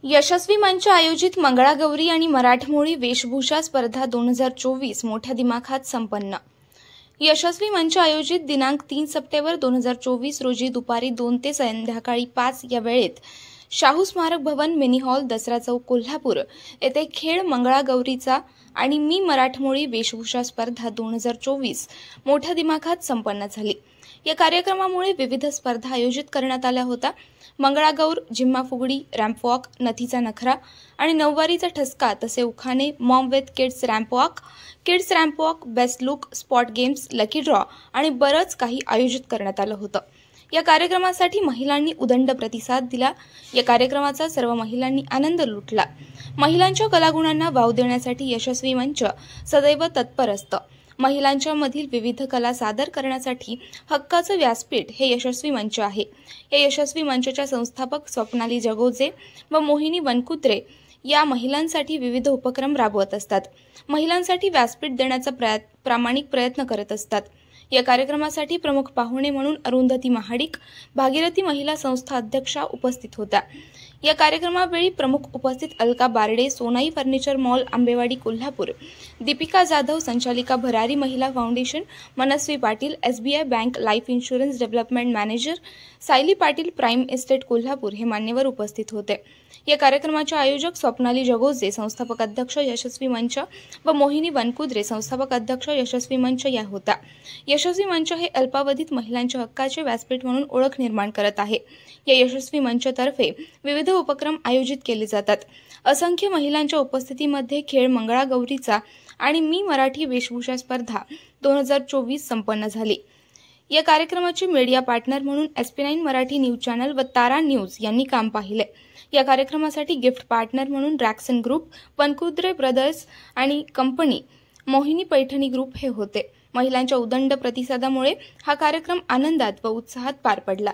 यशस्वी मंच आयोजित मंगळागौरी आणि मराठमोळी वेशभूषा स्पर्धा 2024 मोठ्या दिमाखात संपन्न। यशस्वी मंच आयोजित दिनांक 3 सप्टेंबर 2024 रोजी दुपारी 2 ते संध्याकाळी 5 या वेळेत शाहू स्मारक भवन मिनी हॉल दसरा चौक कोल्हापूर येथे खेळ मंगळागौरीचा आणि मी मराठमोळी वेशभूषा स्पर्धा 2024 मोठ्या दिमाखात संपन्न झाली। या कार्यक्रमामुळे विविध स्पर्धा आयोजित करण्यात आल्या होत्या। मंगळागौर, जिम्मा फुगडी, रॅम्प वॉक, नथीचा नखरा आणि नऊवारीचा ठसका तसे उखाणे, mom with kids ramp walk, best look, spot games, lucky draw आणि बरंच काही आयोजित करण्यात आलं होतं। या कार्यक्रमासाठी महिलांनी उदंड प्रतिसाद दिला। या कार्यक्रमाचा सर्व महिलांनी आनंद लुटला। महिलांच्या कलागुणांना वाव देण्यासाठी यशस्वी मंच सदैव तत्पर असतं। महिलांच्या मधील विविध कला सादर करण्यासाठी हक्काचं व्यासपीठ हे यशस्वी मंच आहे। या यशस्वी मंचच्या संस्थापक स्वप्नाली जगोजे व मोहिनी वनकुत्रे या महिलांसाठी विविध उपक्रम राबवत असतात। महिलांसाठी व्यासपीठ देण्याचा प्रामाणिक प्रयत्न करत असतात। या कार्यक्रमासाठी प्रमुख पाहुणे म्हणून अरुंधती महाडिक, भागीरथी महिला संस्था अध्यक्षा उपस्थित होत्या। या कार्यक्रमावेळी प्रमुख उपस्थित अलका बारडे, सोनाई फर्निचर मॉल आंबेवाडी कोल्हापूर, दीपिका जाधव, संचालिका Bharari Mahila foundation, Manasvi Patil, SBI bank life insurance development manager, Sayali Patil, prime estate Kolhapur हे मान्यवर उपस्थित होते। या कार्यक्रमाचे आयोजक स्वप्नाली जगोजे, संस्थापक अध्यक्ष यशस्वी मंच व मोहिनी वनकुत्रे, संस्थापक अध्यक्ष यशस्वी मंच या होत्या। यशस्वी मंच हे अल्पावधीत महिलांच्या हक्काचे व्यासपीठ म्हणून ओळख निर्माण करत आहे। या यशस्वी मंचतर्फे विविध उपक्रम आयोजित केले जातात। असंख्य महिलांच्या उपस्थितीमध्ये खेळ मंगळागौरीचा आणि मी मराठी वेशभूषा स्पर्धा 2024 संपन्न झाली। या कार्यक्रमाचे मीडिया पार्टनर म्हणून SP9 मराठी न्यूज चॅनल व तारा न्यूज यांनी काम पाहिले। या कार्यक्रमासाठी गिफ्ट पार्टनर म्हणून रॅक्सन ग्रुप, वनकुत्रे ब्रदर्स आणि कंपनी मोहिनी पैठणी ग्रुप हे होते। महिलांच्या उदंड प्रतिसादामुळे हा कार्यक्रम आनंदात व उत्साहात पार पडला।